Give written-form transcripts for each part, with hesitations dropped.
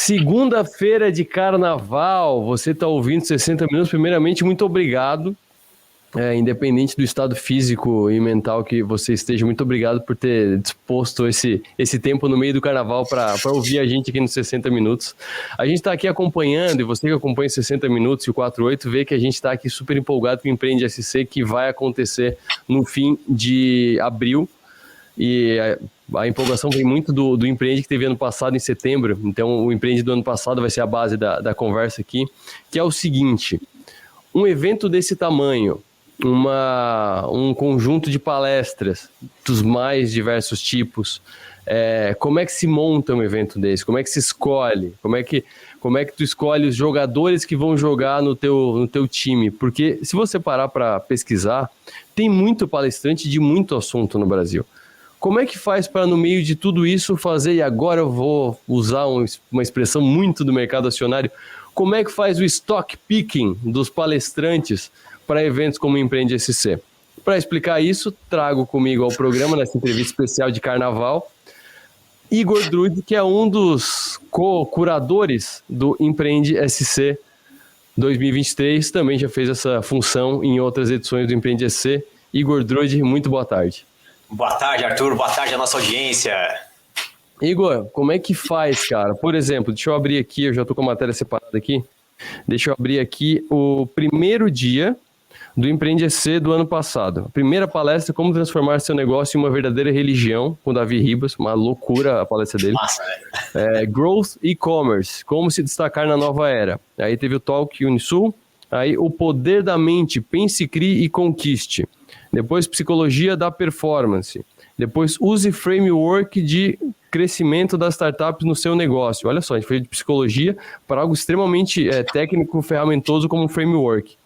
Segunda-feira de carnaval, você está ouvindo 60 minutos. Primeiramente, muito obrigado. Independente do estado físico e mental que você esteja, muito obrigado por ter disposto esse tempo no meio do carnaval para ouvir a gente aqui nos 60 minutos. A gente está aqui acompanhando, e você que acompanha 60 minutos e o 48, vê que a gente está aqui super empolgado com o Empreende SC, que vai acontecer no fim de abril. E a empolgação vem muito do Empreende que teve ano passado, em setembro. Então, o Empreende do ano passado vai ser a base da conversa aqui, que é o seguinte: um evento desse tamanho, um conjunto de palestras dos mais diversos tipos, como é que se monta um evento desse? Como é que se escolhe? Como é que tu escolhe os jogadores que vão jogar no teu time? Porque se você parar para pesquisar, tem muito palestrante de muito assunto no Brasil. Como é que faz para, no meio de tudo isso, fazer, e agora eu vou usar uma expressão muito do mercado acionário, como é que faz o stock picking dos palestrantes para eventos como o Empreende SC? Para explicar isso, trago comigo ao programa, nessa entrevista especial de carnaval, Igor Drude, que é um dos co-curadores do Empreende SC 2023, também já fez essa função em outras edições do Empreende SC. Igor Drude, muito boa tarde. Boa tarde, Arthur. Boa tarde à nossa audiência. Igor, como é que faz, cara? Por exemplo, deixa eu abrir aqui, eu já estou com a matéria separada aqui. Deixa eu abrir aqui o primeiro dia do Empreende SC do ano passado. A primeira palestra, como transformar seu negócio em uma verdadeira religião, com Davi Ribas, uma loucura a palestra dele. Massa, né? Growth e-commerce, como se destacar na nova era. Aí teve o Talk Unisul, aí o poder da mente, pense, crie e conquiste. Depois, psicologia da performance. Depois, use framework de crescimento das startups no seu negócio. Olha só, a gente foi de psicologia para algo extremamente técnico, ferramentoso como um framework.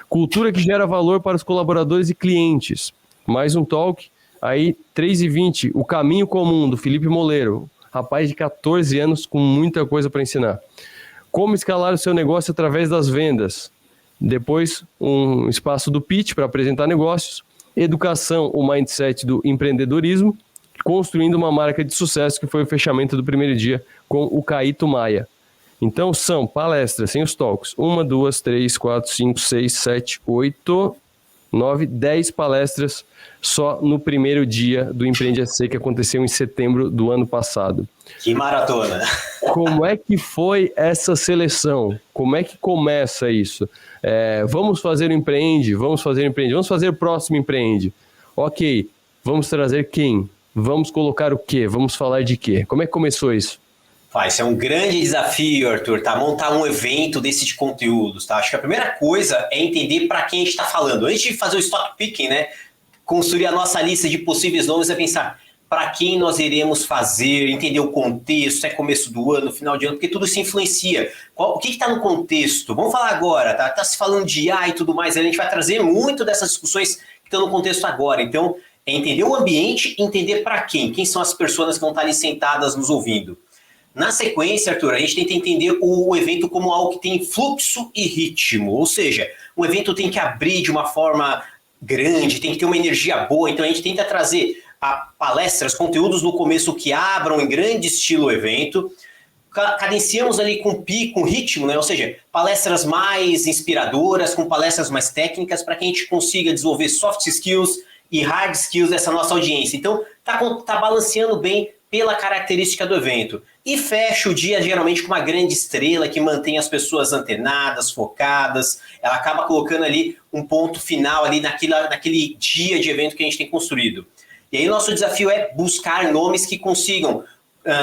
Cultura que gera valor para os colaboradores e clientes. Mais um talk. Aí, 3h20, o caminho comum, do Felipe Moleiro. Rapaz de 14 anos com muita coisa para ensinar. Como escalar o seu negócio através das vendas. Depois, um espaço do pitch para apresentar negócios. Educação, o mindset do empreendedorismo, construindo uma marca de sucesso, que foi o fechamento do primeiro dia com o Caíto Maia. Então são palestras, sem os talks, 1, 2, 3, 4, 5, 6, 7, 8, 9, 10 palestras só no primeiro dia do Empreende SC, que aconteceu em setembro do ano passado. Que maratona! Como é que foi essa seleção? Como é que começa isso? Vamos fazer o Empreende, vamos fazer o próximo Empreende. Ok, vamos trazer quem? Vamos colocar o quê? Vamos falar de quê? Como é que começou isso? Esse é um grande desafio, Arthur, tá? Montar um evento desse de conteúdos, tá? Acho que a primeira coisa é entender para quem a gente está falando. Antes de fazer o stock picking, né? Construir a nossa lista de possíveis nomes, é pensar para quem nós iremos fazer, entender o contexto, é começo do ano, final de ano, porque tudo se influencia. O que está no contexto? Vamos falar agora, tá? Tá se falando de IA e tudo mais, a gente vai trazer muito dessas discussões que estão no contexto agora. Então, é entender o ambiente e entender para quem são as pessoas que vão estar ali sentadas nos ouvindo. Na sequência, Arthur, a gente tenta entender o evento como algo que tem fluxo e ritmo, ou seja, o evento tem que abrir de uma forma grande, tem que ter uma energia boa, então a gente tenta trazer palestras, conteúdos no começo que abram em grande estilo o evento, cadenciamos ali com ritmo, né? Ou seja, palestras mais inspiradoras, com palestras mais técnicas, para que a gente consiga desenvolver soft skills e hard skills dessa nossa audiência. Então, tá balanceando bem pela característica do evento. E fecha o dia geralmente com uma grande estrela que mantém as pessoas antenadas, focadas. Ela acaba colocando ali um ponto final ali naquele dia de evento que a gente tem construído. E aí nosso desafio é buscar nomes que consigam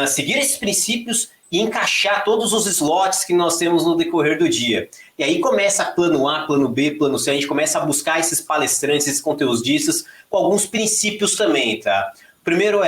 seguir esses princípios e encaixar todos os slots que nós temos no decorrer do dia. E aí começa plano A, plano B, plano C. A gente começa a buscar esses palestrantes, esses conteudistas com alguns princípios também, tá? O primeiro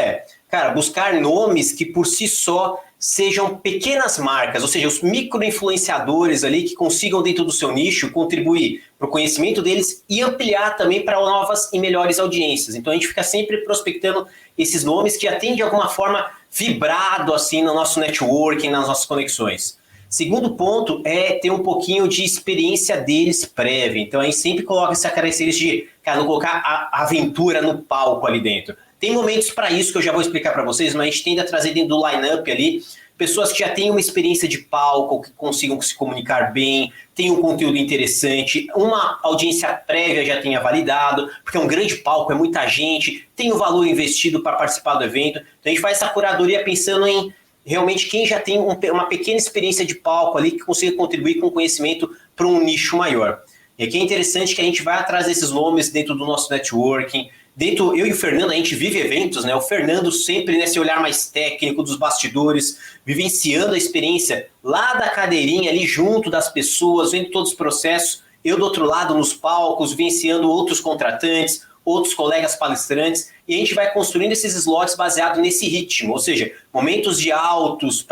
buscar nomes que por si só sejam pequenas marcas, ou seja, os micro-influenciadores ali que consigam dentro do seu nicho contribuir para o conhecimento deles e ampliar também para novas e melhores audiências. Então a gente fica sempre prospectando esses nomes que já têm de alguma forma vibrado assim no nosso networking, nas nossas conexões. Segundo ponto é ter um pouquinho de experiência deles prévia. Então a gente sempre coloca essa característica de não colocar a aventura no palco ali dentro. Tem momentos para isso que eu já vou explicar para vocês, mas a gente tende a trazer dentro do line-up ali pessoas que já têm uma experiência de palco, que consigam se comunicar bem, tenham um conteúdo interessante, uma audiência prévia já tenha validado, porque é um grande palco, é muita gente, tem o valor investido para participar do evento. Então a gente faz essa curadoria pensando em realmente quem já tem uma pequena experiência de palco ali, que consiga contribuir com conhecimento para um nicho maior. E aqui é interessante que a gente vai atrás desses nomes dentro do nosso networking. Eu e o Fernando, a gente vive eventos, né? O Fernando sempre nesse olhar mais técnico dos bastidores, vivenciando a experiência lá da cadeirinha, ali junto das pessoas, vendo todos os processos. Eu do outro lado, nos palcos, vivenciando outros contratantes, outros colegas palestrantes, e a gente vai construindo esses slots baseado nesse ritmo, ou seja, momentos de altos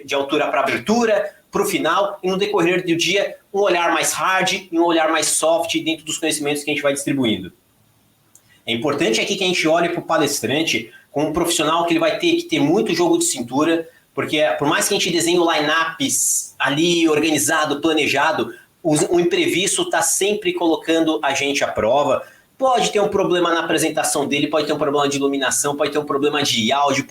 de altura para abertura, para o final, e no decorrer do dia, um olhar mais hard e um olhar mais soft dentro dos conhecimentos que a gente vai distribuindo. É importante aqui que a gente olhe para o palestrante como um profissional que ele vai ter que ter muito jogo de cintura, porque por mais que a gente desenhe o line-ups ali organizado, planejado, o imprevisto está sempre colocando a gente à prova. Pode ter um problema na apresentação dele, pode ter um problema de iluminação, pode ter um problema de áudio,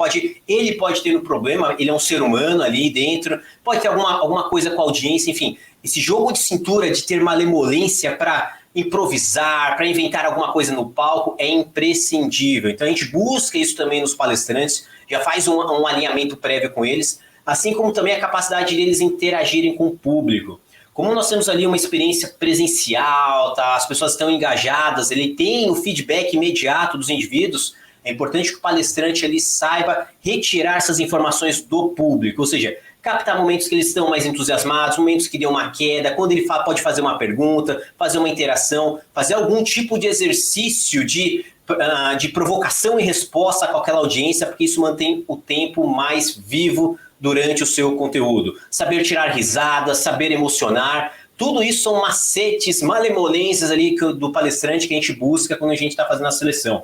ele pode ter um problema, ele é um ser humano ali dentro, pode ter alguma coisa com a audiência, enfim. Esse jogo de cintura, de ter malemolência para improvisar, para inventar alguma coisa no palco, é imprescindível. Então a gente busca isso também nos palestrantes, já faz um alinhamento prévio com eles, assim como também a capacidade deles interagirem com o público. Como nós temos ali uma experiência presencial, tá? As pessoas estão engajadas, ele tem o feedback imediato dos indivíduos, é importante que o palestrante ali saiba retirar essas informações do público, ou seja, captar momentos que eles estão mais entusiasmados, momentos que deu uma queda, quando ele pode fazer uma pergunta, fazer uma interação, fazer algum tipo de exercício de provocação e resposta com aquela audiência, porque isso mantém o tempo mais vivo durante o seu conteúdo. Saber tirar risadas, saber emocionar, tudo isso são macetes, malemolências ali do palestrante que a gente busca quando a gente está fazendo a seleção.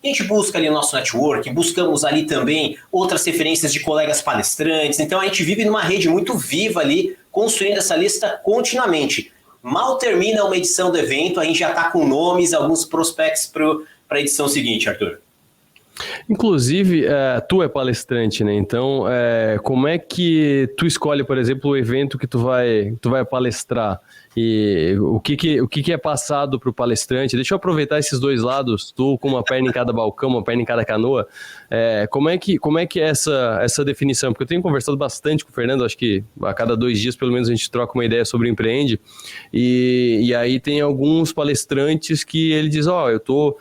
A gente busca ali o nosso network, buscamos ali também outras referências de colegas palestrantes, então a gente vive numa rede muito viva ali, construindo essa lista continuamente. Mal termina uma edição do evento, a gente já está com nomes, alguns prospects para a edição seguinte, Arthur. Inclusive, tu é palestrante, né? Então, como é que tu escolhe, por exemplo, o evento que tu vai palestrar? E o que é passado para o palestrante? Deixa eu aproveitar esses dois lados, tu com uma perna em cada balcão, uma perna em cada canoa. Como é que é essa definição? Porque eu tenho conversado bastante com o Fernando, acho que a cada 2 dias, pelo menos, a gente troca uma ideia sobre o Empreende. E aí tem alguns palestrantes que ele diz, eu tô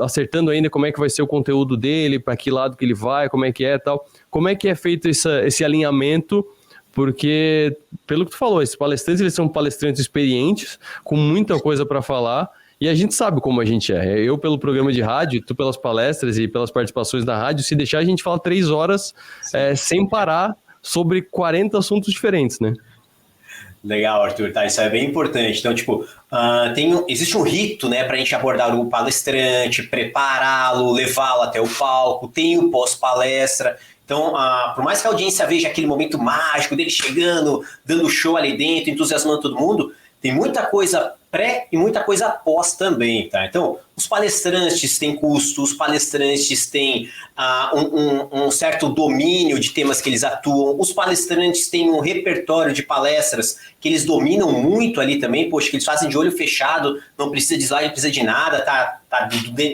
acertando ainda como é que vai ser o conteúdo dele, para que lado que ele vai, como é que é e tal. Como é que é feito esse alinhamento? Porque, pelo que tu falou, esses palestrantes, eles são palestrantes experientes, com muita coisa para falar, e a gente sabe como a gente é. Eu pelo programa de rádio, tu pelas palestras e pelas participações na rádio, se deixar a gente fala 3 horas sem parar sobre 40 assuntos diferentes, né? Legal, Arthur, tá? Isso é bem importante. Então, existe um rito, né, para a gente abordar o palestrante, prepará-lo, levá-lo até o palco, tem o pós-palestra. Então, por mais que a audiência veja aquele momento mágico dele chegando, dando show ali dentro, entusiasmando todo mundo, tem muita coisa pré e muita coisa pós também, tá? Então, os palestrantes têm custo, os palestrantes têm um certo domínio de temas que eles atuam, os palestrantes têm um repertório de palestras que eles dominam muito ali também, poxa, que eles fazem de olho fechado, não precisa de slide, não precisa de nada, tá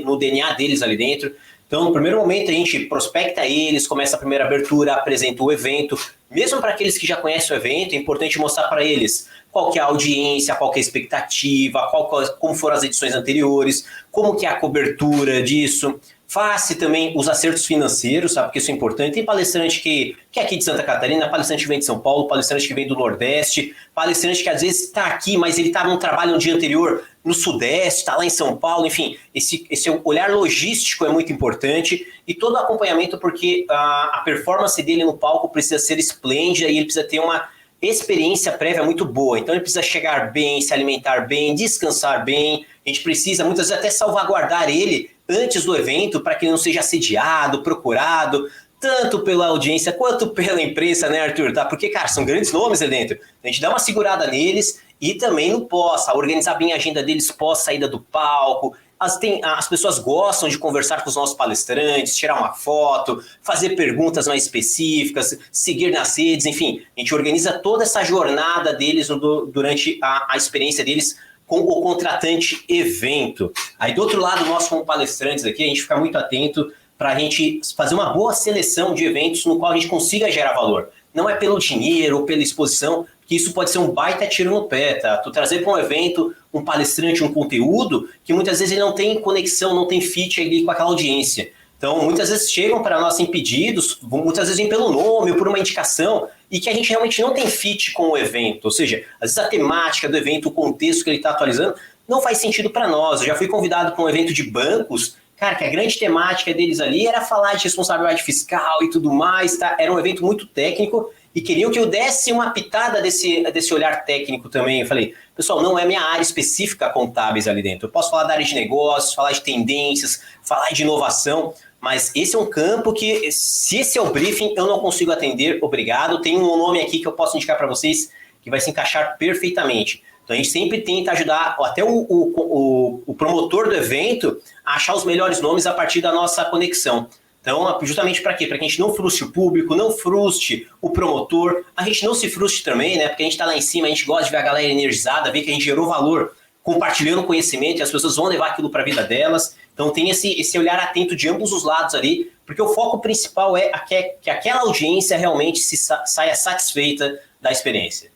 no DNA deles ali dentro. Então, no primeiro momento, a gente prospecta eles, começa a primeira abertura, apresenta o evento. Mesmo para aqueles que já conhecem o evento, é importante mostrar para eles qual que é a audiência, qual que é a expectativa, como foram as edições anteriores, como que é a cobertura disso. Faça também os acertos financeiros, sabe? Porque isso é importante. Tem palestrante que é aqui de Santa Catarina, palestrante que vem de São Paulo, palestrante que vem do Nordeste, palestrante que às vezes está aqui, mas ele está num trabalho no dia anterior no Sudeste, está lá em São Paulo, enfim. Esse olhar logístico é muito importante e todo o acompanhamento, porque a performance dele no palco precisa ser esplêndida e ele precisa ter uma experiência prévia muito boa. Então ele precisa chegar bem, se alimentar bem, descansar bem. A gente precisa muitas vezes até salvaguardar ele antes do evento para que ele não seja assediado, procurado, tanto pela audiência quanto pela imprensa, né, Arthur? Tá? Porque, cara, são grandes nomes ali dentro. A gente dá uma segurada neles e também no pós, organizar bem a agenda deles pós saída do palco, As pessoas gostam de conversar com os nossos palestrantes, tirar uma foto, fazer perguntas mais específicas, seguir nas redes, enfim. A gente organiza toda essa jornada deles durante a experiência deles com o contratante evento. Aí do outro lado, nós como palestrantes aqui, a gente fica muito atento para a gente fazer uma boa seleção de eventos no qual a gente consiga gerar valor. Não é pelo dinheiro ou pela exposição, que isso pode ser um baita tiro no pé, tá? Tu trazer para um evento um palestrante, um conteúdo, que muitas vezes ele não tem conexão, não tem fit ali com aquela audiência. Então, muitas vezes chegam para nós em pedidos, muitas vezes vem pelo nome ou por uma indicação, e que a gente realmente não tem fit com o evento. Ou seja, às vezes a temática do evento, o contexto que ele está atualizando, não faz sentido para nós. Eu já fui convidado para um evento de bancos, cara, que a grande temática deles ali era falar de responsabilidade fiscal e tudo mais, tá? Era um evento muito técnico e queriam que eu desse uma pitada desse olhar técnico também. Eu falei, pessoal, não é minha área específica contábeis ali dentro. Eu posso falar da área de negócios, falar de tendências, falar de inovação, mas esse é um campo que, se esse é o briefing, eu não consigo atender, obrigado. Tem um nome aqui que eu posso indicar para vocês que vai se encaixar perfeitamente. Então a gente sempre tenta ajudar até o promotor do evento a achar os melhores nomes a partir da nossa conexão. Então, justamente para quê? Para que a gente não frustre o público, não frustre o promotor, a gente não se frustre também, né? Porque a gente está lá em cima, a gente gosta de ver a galera energizada, ver que a gente gerou valor compartilhando conhecimento e as pessoas vão levar aquilo para a vida delas. Então tem esse olhar atento de ambos os lados ali, porque o foco principal é que aquela audiência realmente saia satisfeita da experiência.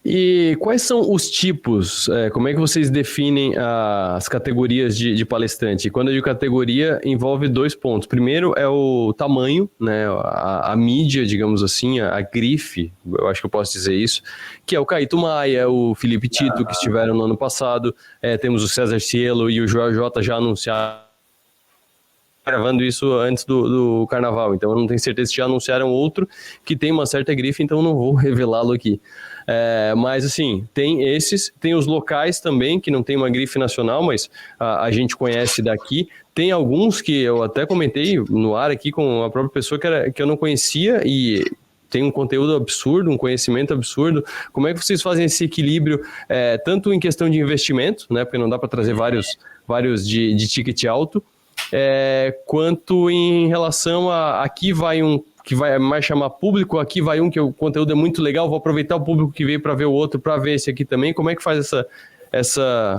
E quais são os tipos, como é que vocês definem as categorias de palestrante? Quando eu digo categoria, envolve 2 pontos. Primeiro é o tamanho, né, a mídia, digamos assim, a grife, eu acho que eu posso dizer isso, que é o Caíto Maia, o Felipe Tito, que estiveram no ano passado, temos o César Cielo e o Joel J já anunciaram, gravando isso antes do carnaval, então eu não tenho certeza se já anunciaram outro que tem uma certa grife, então não vou revelá-lo aqui. Mas assim, tem esses, tem os locais também, que não tem uma grife nacional, mas a gente conhece daqui. Tem alguns que eu até comentei no ar aqui com a própria pessoa que eu não conhecia e tem um conteúdo absurdo, um conhecimento absurdo. Como é que vocês fazem esse equilíbrio, tanto em questão de investimento, né, porque não dá para trazer vários de ticket alto, quanto em relação a aqui vai um que vai mais chamar público, aqui vai um que o conteúdo é muito legal, vou aproveitar o público que veio para ver o outro, para ver esse aqui também. Como é que faz essa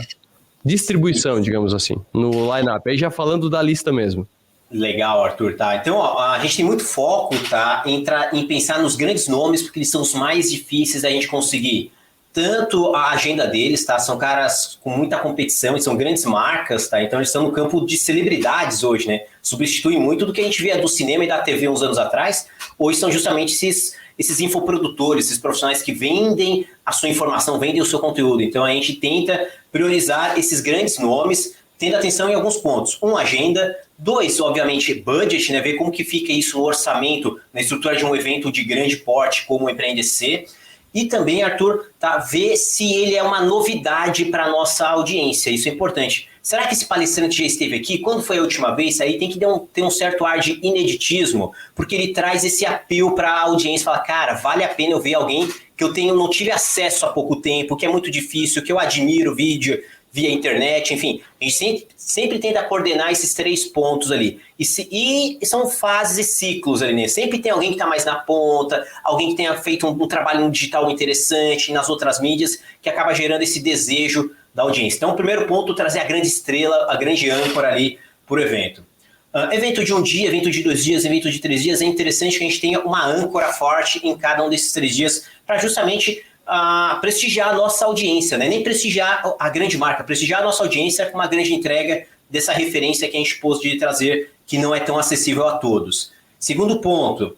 distribuição, digamos assim, no line-up? Aí já falando da lista mesmo. Legal, Arthur, tá? Então, ó, a gente tem muito foco, tá, em pensar nos grandes nomes, porque eles são os mais difíceis da gente conseguir. Tanto a agenda deles, tá? São caras com muita competição e são grandes marcas, tá? Então eles estão no campo de celebridades hoje, né? Substituem muito do que a gente via do cinema e da TV uns anos atrás. Hoje são justamente esses infoprodutores, esses profissionais que vendem a sua informação, vendem o seu conteúdo. Então a gente tenta priorizar esses grandes nomes, tendo atenção em alguns pontos. 1, agenda. 2, obviamente, budget, né? Ver como que fica isso no orçamento, na estrutura de um evento de grande porte como o Empreender-se. E também, Arthur, tá, ver se ele é uma novidade para a nossa audiência. Isso é importante. Será que esse palestrante já esteve aqui? Quando foi a última vez? Aí tem que ter um certo ar de ineditismo, porque ele traz esse apelo para a audiência. Fala, cara, vale a pena eu ver alguém que eu não tive acesso há pouco tempo, que é muito difícil, que eu admiro vídeo via internet, enfim. A gente sempre tenta coordenar esses 3 pontos ali. E são fases e ciclos ali, né? Sempre tem alguém que está mais na ponta, alguém que tenha feito um trabalho no digital interessante, nas outras mídias, que acaba gerando esse desejo da audiência. Então, o primeiro ponto, trazer a grande estrela, a grande âncora ali para o evento. Evento de 1 dia, evento de 2 dias, evento de 3 dias, é interessante que a gente tenha uma âncora forte em cada um desses 3 dias, para justamente prestigiar a nossa audiência, né? Nem prestigiar a grande marca, prestigiar a nossa audiência com uma grande entrega dessa referência que a gente pôs de trazer, que não é tão acessível a todos. Segundo ponto,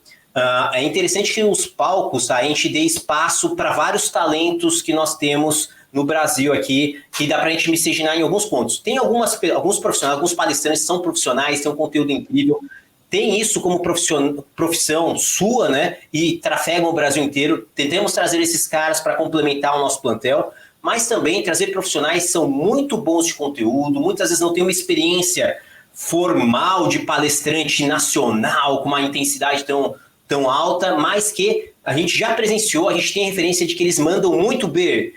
é interessante que nos palcos, tá, a gente dê espaço para vários talentos que nós temos no Brasil aqui, que dá para a gente miscigenar em alguns pontos. Tem alguns profissionais, alguns palestrantes são profissionais, têm um conteúdo incrível, tem isso como profissão sua, né? E trafegam o Brasil inteiro. Tentamos trazer esses caras para complementar o nosso plantel, mas também trazer profissionais que são muito bons de conteúdo, muitas vezes não têm uma experiência formal de palestrante nacional, com uma intensidade tão tão alta, mas que a gente já presenciou, a gente tem referência de que eles mandam muito bem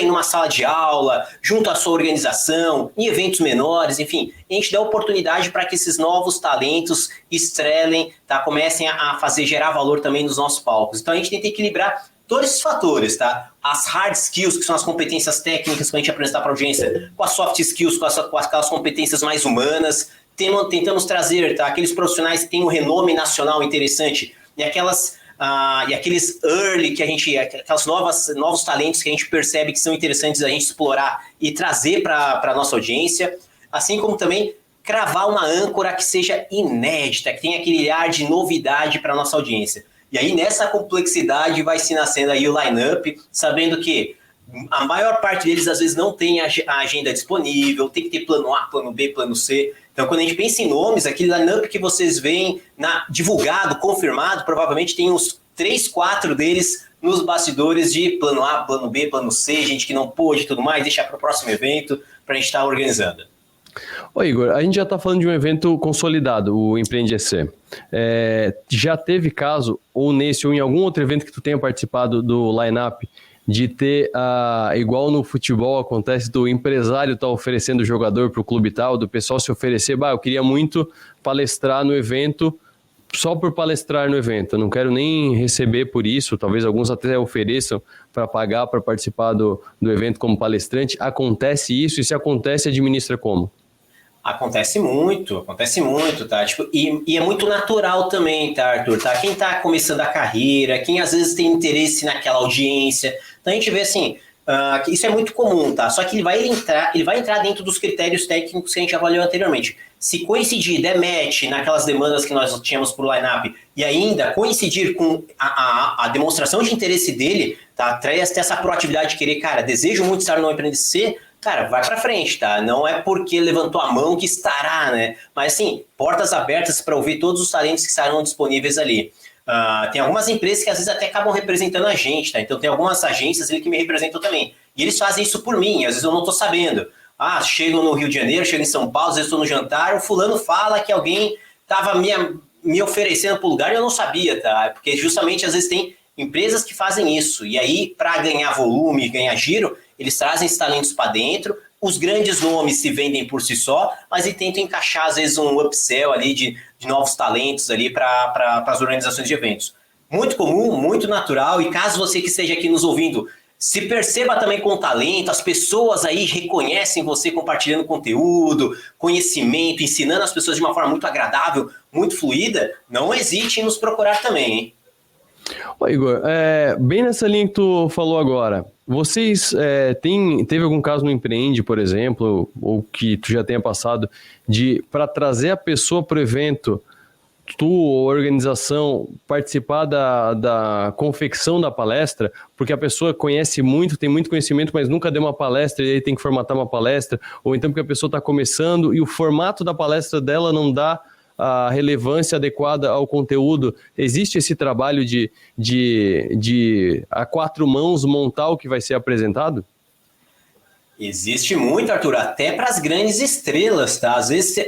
numa sala de aula, junto à sua organização, em eventos menores, enfim, a gente dá oportunidade para que esses novos talentos estrelem, tá? Comecem a gerar valor também nos nossos palcos. Então a gente tenta equilibrar todos esses fatores, tá? As hard skills, que são as competências técnicas que a gente apresentar para a audiência, com as soft skills, com aquelas competências mais humanas. Tentamos trazer, tá, aqueles profissionais que têm um renome nacional interessante e aqueles early que aquelas novos talentos que a gente percebe que são interessantes a gente explorar e trazer para a nossa audiência, assim como também cravar uma âncora que seja inédita, que tenha aquele ar de novidade para a nossa audiência. E aí nessa complexidade vai se nascendo aí o line-up, sabendo que a maior parte deles às vezes não tem a agenda disponível, tem que ter plano A, plano B, plano C. Então, quando a gente pensa em nomes, aquele line-up que vocês veem divulgado, confirmado, provavelmente tem uns 3, 4 deles nos bastidores de plano A, plano B, plano C, gente que não pôde e tudo mais, deixar para o próximo evento para a gente estar organizando. Ô Igor, a gente já está falando de um evento consolidado, o Empreende EC. Já teve caso, ou nesse ou em algum outro evento que tu tenha participado do line-up, de ter, igual no futebol acontece, do empresário tá oferecendo o jogador para o clube tal, do pessoal se oferecer, eu queria muito palestrar no evento, só por palestrar no evento, eu não quero nem receber por isso, talvez alguns até ofereçam para pagar para participar do evento como palestrante. Acontece isso? E se acontece, administra como? Acontece muito, tá? Tipo, e é muito natural também, tá, Arthur? Tá? Quem tá começando a carreira, quem às vezes tem interesse naquela audiência, então a gente vê assim, que isso é muito comum, tá? Só que ele vai entrar dentro dos critérios técnicos que a gente avaliou anteriormente. Se coincidir, der match naquelas demandas que nós tínhamos para o line-up e ainda coincidir com a demonstração de interesse dele, tá? Traz essa proatividade de querer, cara, desejo muito estar no Empreende EC, cara, vai pra frente, tá? Não é porque levantou a mão que estará, né? Mas, assim, portas abertas para ouvir todos os talentos que estarão disponíveis ali. Tem algumas empresas que às vezes até acabam representando a gente, tá? Então tem algumas agências ali que me representam também. E eles fazem isso por mim, às vezes eu não tô sabendo. Chego no Rio de Janeiro, chego em São Paulo, às vezes estou no jantar, o fulano fala que alguém tava me oferecendo pro lugar e eu não sabia, tá? Porque justamente às vezes tem empresas que fazem isso. E aí, para ganhar volume, ganhar giro, eles trazem esses talentos para dentro, os grandes nomes se vendem por si só, mas eles tentam encaixar, às vezes, um upsell ali de novos talentos ali para as organizações de eventos. Muito comum, muito natural, e caso você que esteja aqui nos ouvindo, se perceba também com talento, as pessoas aí reconhecem você compartilhando conteúdo, conhecimento, ensinando as pessoas de uma forma muito agradável, muito fluida, não hesite em nos procurar também, hein? Ô Igor, bem nessa linha que tu falou agora, vocês teve algum caso no Empreende, por exemplo, ou que tu já tenha passado, para trazer a pessoa para o evento, tu ou a organização, participar da confecção da palestra, porque a pessoa conhece muito, tem muito conhecimento, mas nunca deu uma palestra e aí tem que formatar uma palestra, ou então porque a pessoa está começando e o formato da palestra dela não dá a relevância adequada ao conteúdo. Existe esse trabalho de a 4 mãos montar o que vai ser apresentado? Existe muito, Arthur, até para as grandes estrelas, tá? Às vezes,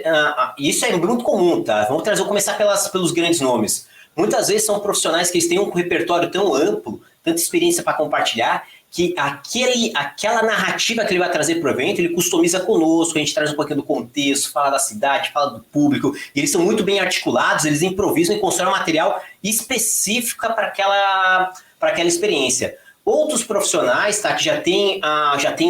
isso é muito comum, tá? Vamos começar pelos grandes nomes. Muitas vezes são profissionais que eles têm um repertório tão amplo, tanta experiência para compartilhar, que aquela narrativa que ele vai trazer para o evento, ele customiza conosco, a gente traz um pouquinho do contexto, fala da cidade, fala do público, e eles são muito bem articulados, eles improvisam e constroem um material específico para aquela experiência. Outros profissionais, tá, que já tem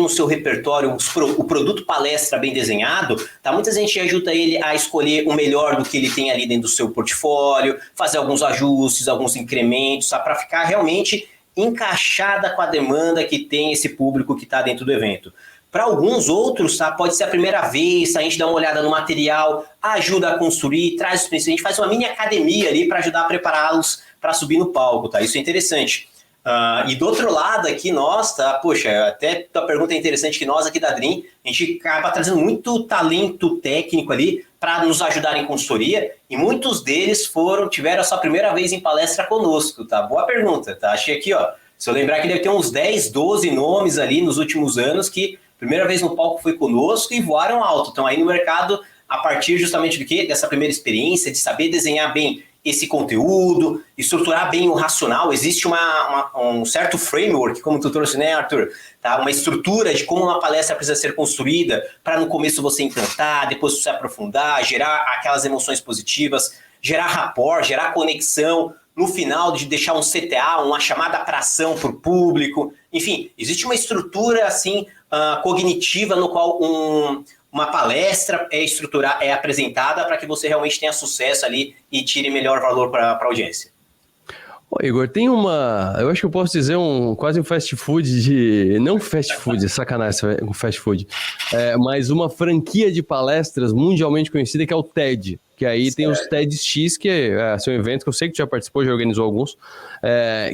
no seu repertório o produto palestra bem desenhado, tá, muita gente ajuda ele a escolher o melhor do que ele tem ali dentro do seu portfólio, fazer alguns ajustes, alguns incrementos, tá, para ficar realmente encaixada com a demanda que tem esse público que está dentro do evento. Para alguns outros, tá, pode ser a primeira vez, a gente dá uma olhada no material, ajuda a construir, traz os princípios, a gente faz uma mini academia ali para ajudar a prepará-los para subir no palco, tá? Isso é interessante. E do outro lado aqui, nós, tá? Poxa, até a pergunta é interessante que nós aqui da Dream, a gente acaba trazendo muito talento técnico ali para nos ajudar em consultoria, e muitos deles tiveram a sua primeira vez em palestra conosco, tá? Boa pergunta, tá? Achei aqui, ó, se eu lembrar que deve ter uns 10, 12 nomes ali nos últimos anos que primeira vez no palco foi conosco e voaram alto. Então aí no mercado, a partir justamente do quê? Dessa primeira experiência, de saber desenhar bem esse conteúdo, estruturar bem o racional. Existe um certo framework, como tu trouxe, né, Arthur? Tá? Uma estrutura de como uma palestra precisa ser construída para no começo você encantar, depois você aprofundar, gerar aquelas emoções positivas, gerar rapport, gerar conexão, no final de deixar um CTA, uma chamada para ação para o público. Enfim, existe uma estrutura assim, cognitiva no qual uma palestra é apresentada para que você realmente tenha sucesso ali e tire melhor valor para a audiência. Ô, Igor, tem eu acho que eu posso dizer quase um fast food não fast food, sacanagem um fast food, mas uma franquia de palestras mundialmente conhecida que é o TED, que aí certo. Tem os TEDx, que são eventos que eu sei que tu já participou, já organizou alguns,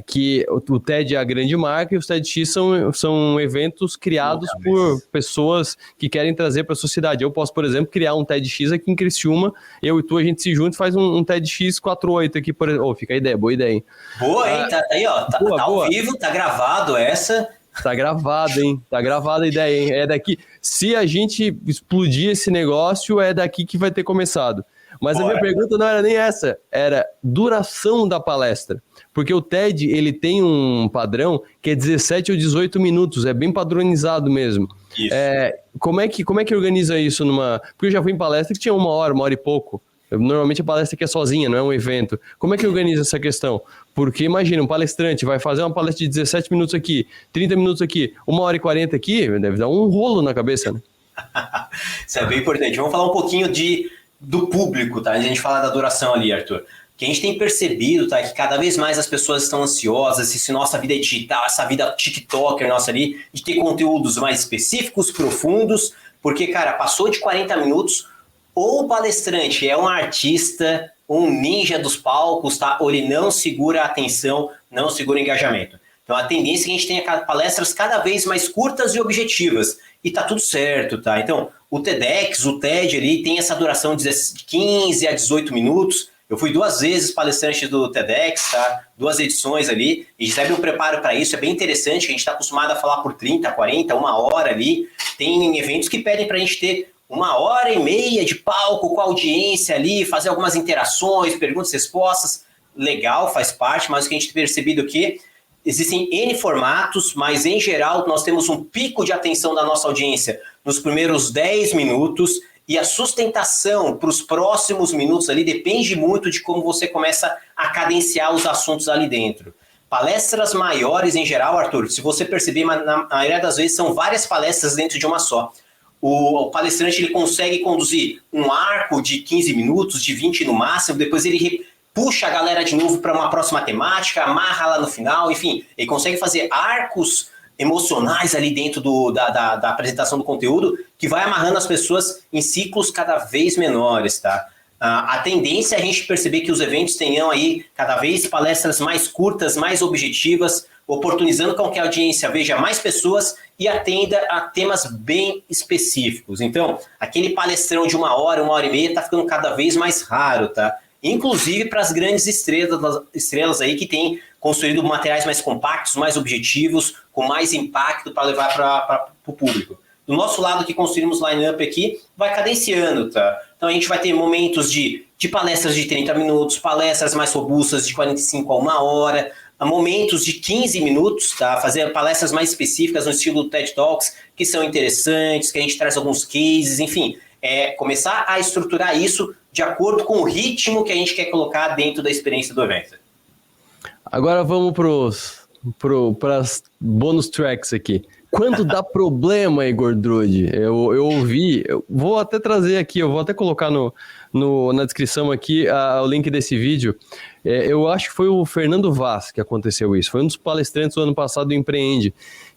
que o TED é a grande marca e os TEDx são eventos criados por pessoas que querem trazer para a sociedade. Eu posso, por exemplo, criar um TEDx aqui em Criciúma, eu e tu, a gente se junta e faz um TEDx 48 aqui, por exemplo. Fica a ideia, boa ideia, hein? Boa, hein? Tá aí, ó, tá ao vivo, tá gravado essa... Tá gravado, hein? Tá gravada a ideia, hein? É daqui. Se a gente explodir esse negócio, é daqui que vai ter começado. Mas a minha pergunta não era nem essa, era duração da palestra. Porque o TED, ele tem um padrão que é 17 ou 18 minutos, é bem padronizado mesmo. Isso. Como é que organiza isso Porque eu já fui em palestra que tinha uma hora e pouco. Normalmente a palestra aqui é sozinha, não é um evento. Como é que organiza essa questão? Porque imagina, um palestrante vai fazer uma palestra de 17 minutos aqui, 30 minutos aqui, 1h40 aqui, deve dar um rolo na cabeça, né? Isso é bem importante. Vamos falar um pouquinho do público, tá? A gente fala da duração ali, Arthur. O que a gente tem percebido, tá? É que cada vez mais as pessoas estão ansiosas, se nossa vida é digital, essa vida TikToker nossa ali, de ter conteúdos mais específicos, profundos, porque, cara, passou de 40 minutos, ou o palestrante é um artista, um ninja dos palcos, tá? Ou ele não segura a atenção, não segura o engajamento. Então a tendência é que a gente tenha palestras cada vez mais curtas e objetivas. E tá tudo certo, tá? Então o TEDx, o TED ali tem essa duração de 15 a 18 minutos. Eu fui 2 vezes palestrante do TEDx, tá? 2 edições ali. E recebe um preparo para isso, é bem interessante, que a gente está acostumado a falar por 30, 40, 1 hora ali. Tem eventos que pedem para a gente ter 1h30 de palco com a audiência ali, fazer algumas interações, perguntas e respostas, legal, faz parte, mas o que a gente tem percebido aqui, existem N formatos, mas em geral nós temos um pico de atenção da nossa audiência nos primeiros 10 minutos e a sustentação para os próximos minutos ali depende muito de como você começa a cadenciar os assuntos ali dentro. Palestras maiores em geral, Arthur, se você perceber, na maioria das vezes são várias palestras dentro de uma só. O palestrante ele consegue conduzir um arco de 15 minutos, de 20 no máximo, depois ele puxa a galera de novo para uma próxima temática, amarra lá no final, enfim, ele consegue fazer arcos emocionais ali dentro da apresentação do conteúdo que vai amarrando as pessoas em ciclos cada vez menores, tá? A tendência é a gente perceber que os eventos tenham aí cada vez palestras mais curtas, mais objetivas, oportunizando com que a audiência veja mais pessoas e atenda a temas bem específicos. Então, aquele palestrão de 1h30 está ficando cada vez mais raro, tá? Inclusive para as grandes estrelas aí que têm construído materiais mais compactos, mais objetivos, com mais impacto para levar para o público. Do nosso lado que construímos line-up aqui, vai cadenciando, tá? Então a gente vai ter momentos de palestras de 30 minutos, palestras mais robustas de 45 a 1 hora, momentos de 15 minutos, tá? Fazer palestras mais específicas no estilo TED Talks, que são interessantes, que a gente traz alguns cases, enfim. Começar a estruturar isso de acordo com o ritmo que a gente quer colocar dentro da experiência do evento. Agora vamos para as bonus tracks aqui. Quando dá problema, Igor Drude, eu ouvi, eu vou até trazer aqui, eu vou até colocar na descrição aqui o link desse vídeo. Eu acho que foi o Fernando Vaz que aconteceu isso. Foi um dos palestrantes do ano passado do Empreende,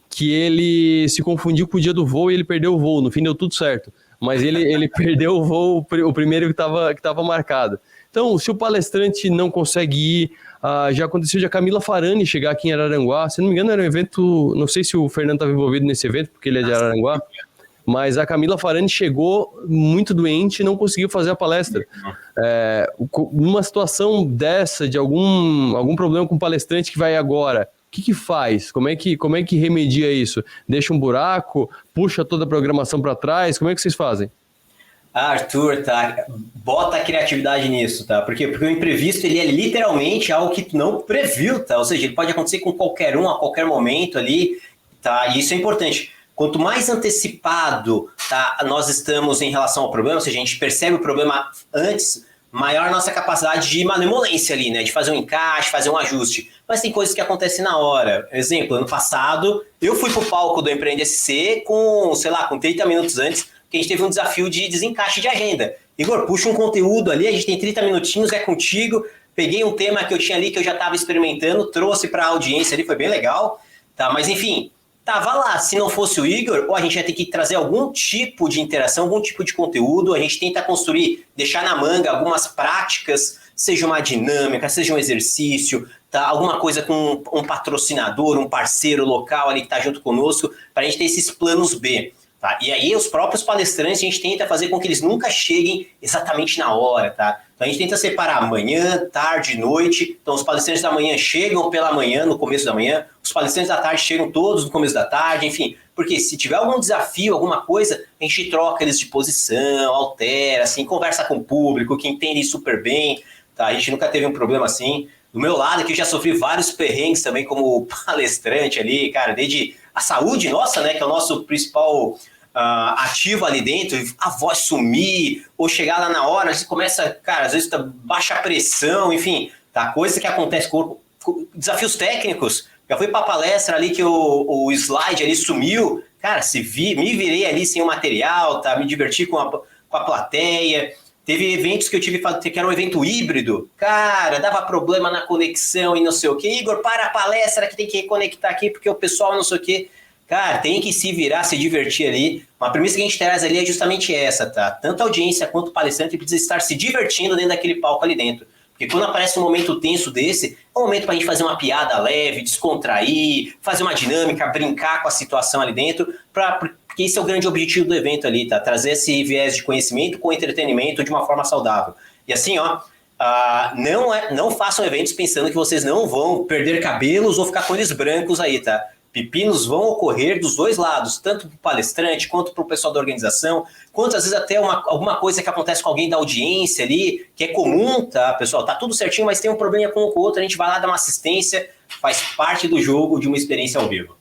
que ele se confundiu com o dia do voo e ele perdeu o voo. No fim deu tudo certo, mas ele perdeu o voo, o primeiro que estava marcado. Então, se o palestrante não consegue ir, já aconteceu de a Camila Farani chegar aqui em Araranguá, se não me engano era um evento, não sei se o Fernando estava envolvido nesse evento, porque ele é de Araranguá, mas a Camila Farani chegou muito doente e não conseguiu fazer a palestra. Numa situação dessa, de algum problema com o palestrante que vai agora, o que faz? Como é que remedia isso? Deixa um buraco? Puxa toda a programação para trás? Como é que vocês fazem? Arthur, tá? Bota a criatividade nisso, tá? Porque o imprevisto, ele é literalmente algo que tu não previu, tá? Ou seja, ele pode acontecer com qualquer um, a qualquer momento ali, tá? E isso é importante. Quanto mais antecipado, tá, nós estamos em relação ao problema, ou seja, a gente percebe o problema antes, maior a nossa capacidade de malemolência ali, né? De fazer um encaixe, fazer um ajuste. Mas tem coisas que acontecem na hora. Exemplo, ano passado, eu fui pro palco do Empreende SC com 30 minutos antes, que a gente teve um desafio de desencaixe de agenda. Igor, puxa um conteúdo ali, a gente tem 30 minutinhos, é contigo. Peguei um tema que eu tinha ali, que eu já estava experimentando, trouxe para a audiência ali, foi bem legal. Tá? Mas enfim, tava lá. Se não fosse o Igor, ou a gente ia ter que trazer algum tipo de interação, algum tipo de conteúdo, a gente tenta construir, deixar na manga algumas práticas, seja uma dinâmica, seja um exercício, tá? Alguma coisa com um patrocinador, um parceiro local ali que está junto conosco, para a gente ter esses planos B. Tá? E aí os próprios palestrantes, a gente tenta fazer com que eles nunca cheguem exatamente na hora, tá? Então a gente tenta separar manhã, tarde, noite. Então os palestrantes da manhã chegam pela manhã, no começo da manhã, os palestrantes da tarde chegam todos no começo da tarde, enfim. Porque se tiver algum desafio, alguma coisa, a gente troca eles de posição, altera, assim, conversa com o público, que entende super bem, tá? A gente nunca teve um problema assim. Do meu lado aqui eu já sofri vários perrengues também como palestrante ali, cara, desde a saúde nossa, né, que é o nosso principal ativo ali dentro, a voz sumir, ou chegar lá na hora, você começa, cara, às vezes tá baixa pressão, enfim, tá, coisa que acontece com desafios técnicos. Já fui pra palestra ali que o slide ali sumiu, cara, me virei ali sem o material, tá, me diverti com a plateia. Teve eventos que eu tive que era um evento híbrido, cara, dava problema na conexão e não sei o que. Igor, para a palestra que tem que reconectar aqui porque o pessoal não sei o que. Cara, tem que se virar, se divertir ali. Uma premissa que a gente traz ali é justamente essa, tá? Tanto a audiência quanto o palestrante precisa estar se divertindo dentro daquele palco ali dentro. Porque quando aparece um momento tenso desse, é um momento pra gente fazer uma piada leve, descontrair, fazer uma dinâmica, brincar com a situação ali dentro, porque esse é o grande objetivo do evento ali, tá? Trazer esse viés de conhecimento com entretenimento de uma forma saudável. E assim, ó, não façam eventos pensando que vocês não vão perder cabelos ou ficar com eles brancos aí, tá? Pepinos vão ocorrer dos dois lados, tanto para o palestrante, quanto para o pessoal da organização, quanto às vezes até alguma coisa que acontece com alguém da audiência ali, que é comum, tá, pessoal? Tá tudo certinho, mas tem um problema com o outro, a gente vai lá dar uma assistência, faz parte do jogo de uma experiência ao vivo.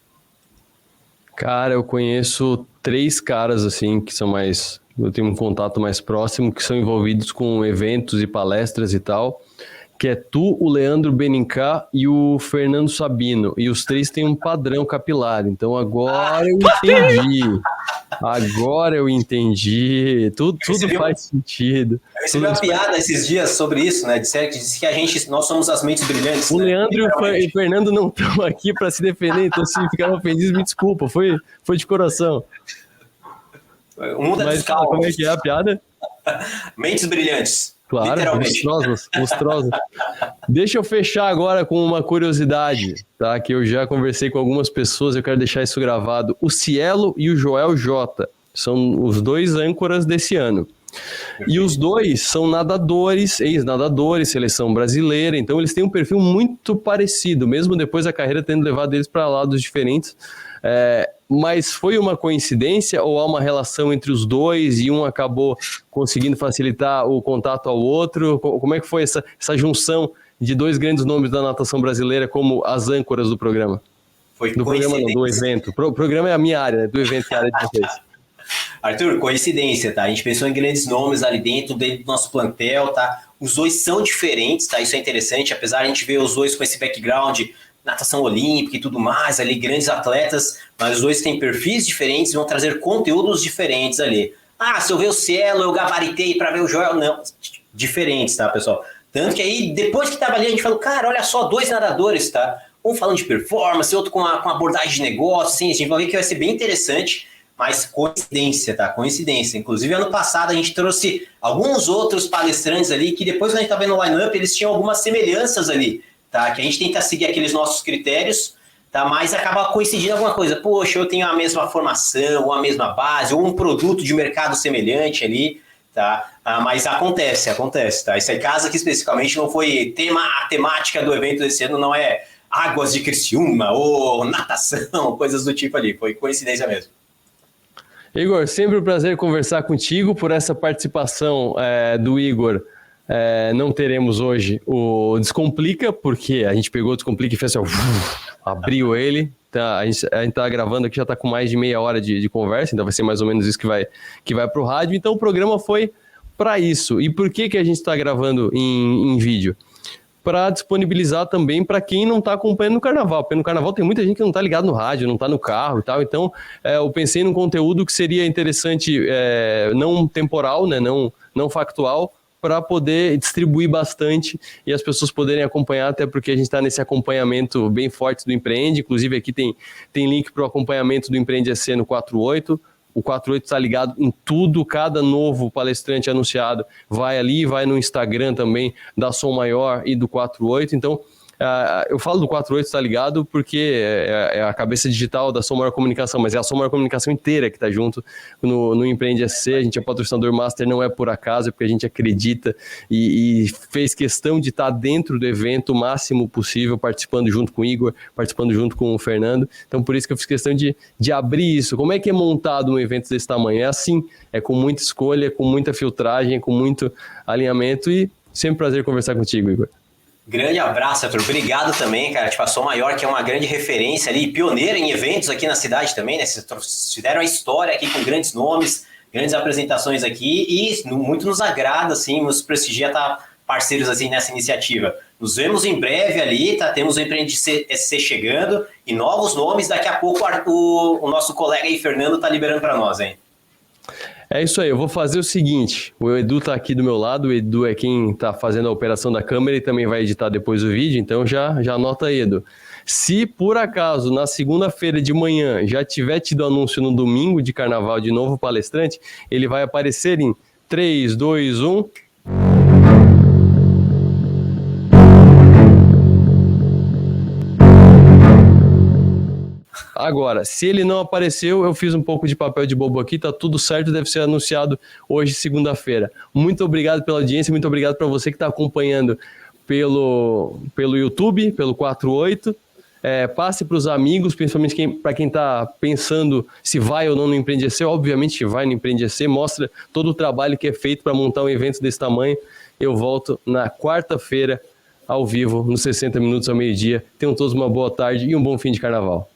Cara, eu conheço 3 caras, assim, que são mais... Eu tenho um contato mais próximo, que são envolvidos com eventos e palestras e tal, que é tu, o Leandro Benincá e o Fernando Sabino. E os 3 têm um padrão capilar. Então agora eu entendi. Agora eu entendi. Tudo faz sentido. Eu recebi uma piada esses dias sobre isso, né? Disseram que nós somos as mentes brilhantes. O né? Leandro e o Fernando não estão aqui para se defender, então se ficaram ofendidos, me desculpa. Foi de coração. O mundo é dos calmos. Como é que é a piada? Mentes brilhantes. Claro, monstruosos. Deixa eu fechar agora com uma curiosidade, tá? Que eu já conversei com algumas pessoas, eu quero deixar isso gravado. O Cielo e o Joel J são os 2 âncoras desse ano. E os 2 são nadadores, ex-nadadores, seleção brasileira, então eles têm um perfil muito parecido, mesmo depois da carreira tendo levado eles para lados diferentes. Mas foi uma coincidência ou há uma relação entre os 2 e um acabou conseguindo facilitar o contato ao outro? Como é que foi essa junção de 2 grandes nomes da natação brasileira como as âncoras do programa? Foi do programa não, do evento. O programa é a minha área, né? Do evento que é a área de vocês. Arthur, coincidência, tá? A gente pensou em grandes nomes ali dentro do nosso plantel, tá? Os 2 são diferentes, tá? Isso é interessante, apesar de a gente ver os 2 com esse background, natação olímpica e tudo mais, ali, grandes atletas, mas os 2 têm perfis diferentes e vão trazer conteúdos diferentes ali. Se eu ver o Cielo, eu gabaritei para ver o Joel, não. Diferentes, tá, pessoal? Tanto que aí, depois que tava ali, a gente falou, cara, olha só, 2 nadadores, tá? Um falando de performance, outro com abordagem de negócio, assim, a gente vai ver que vai ser bem interessante, mas coincidência, tá? Coincidência. Inclusive, ano passado, a gente trouxe alguns outros palestrantes ali, que depois que a gente tá vendo o line-up, eles tinham algumas semelhanças ali, tá? Que a gente tenta seguir aqueles nossos critérios, tá? Mas acaba coincidindo alguma coisa. Poxa, eu tenho a mesma formação, ou a mesma base, ou um produto de mercado semelhante ali, tá? Mas acontece, tá? Esse caso aqui especificamente não foi a temática do evento desse ano não é águas de Criciúma ou natação, coisas do tipo ali. Foi coincidência mesmo. Igor, sempre um prazer conversar contigo. Por essa participação do Igor, não teremos hoje o Descomplica, porque a gente pegou o Descomplica e fez assim, abriu ele. Tá, a gente está gravando aqui, já está com mais de meia hora de conversa, então vai ser mais ou menos isso que vai para o rádio. Então o programa foi para isso. E por que a gente está gravando em vídeo? Para disponibilizar também para quem não está acompanhando no Carnaval, porque no Carnaval tem muita gente que não está ligado no rádio, não está no carro e tal, então eu pensei num conteúdo que seria interessante, não temporal, né, não factual, para poder distribuir bastante e as pessoas poderem acompanhar, até porque a gente está nesse acompanhamento bem forte do Empreende, inclusive aqui tem link para o acompanhamento do Empreende EC no 48, o 48 está ligado em tudo, cada novo palestrante anunciado vai ali, vai no Instagram também da Som Maior e do 48, então eu falo do 48 está ligado porque é a cabeça digital da Som Maior Comunicação, mas é a Som Maior Comunicação inteira que está junto no Empreende SC. A gente é patrocinador master, não é por acaso, é porque a gente acredita e fez questão de estar dentro do evento o máximo possível, participando junto com o Igor, participando junto com o Fernando. Então por isso que eu fiz questão de abrir isso. Como é que é montado um evento desse tamanho? É assim, é com muita escolha, com muita filtragem, com muito alinhamento e sempre um prazer conversar contigo, Igor. Grande abraço, Arthur. Obrigado também, cara. Tipo, a Som Maior, que é uma grande referência ali, pioneira em eventos aqui na cidade também, né? Vocês fizeram a história aqui com grandes nomes, grandes apresentações aqui e muito nos agrada, assim, nos prestigia estar parceiros assim nessa iniciativa. Nos vemos em breve ali, tá? Temos o Empreende SC chegando e novos nomes. Daqui a pouco o nosso colega aí, Fernando, tá liberando para nós, hein? É isso aí, eu vou fazer o seguinte, o Edu tá aqui do meu lado, o Edu é quem tá fazendo a operação da câmera e também vai editar depois o vídeo, então já anota aí, Edu. Se por acaso na segunda-feira de manhã já tiver tido anúncio no domingo de carnaval de novo palestrante, ele vai aparecer em 3, 2, 1... Agora, se ele não apareceu, eu fiz um pouco de papel de bobo aqui, tá tudo certo, deve ser anunciado hoje, segunda-feira. Muito obrigado pela audiência, muito obrigado para você que está acompanhando pelo YouTube, pelo 48. Passe para os amigos, principalmente para quem está pensando se vai ou não no Empreende EC. Obviamente vai no Empreende EC, mostra todo o trabalho que é feito para montar um evento desse tamanho. Eu volto na quarta-feira, ao vivo, nos 60 minutos ao meio-dia. Tenham todos uma boa tarde e um bom fim de carnaval.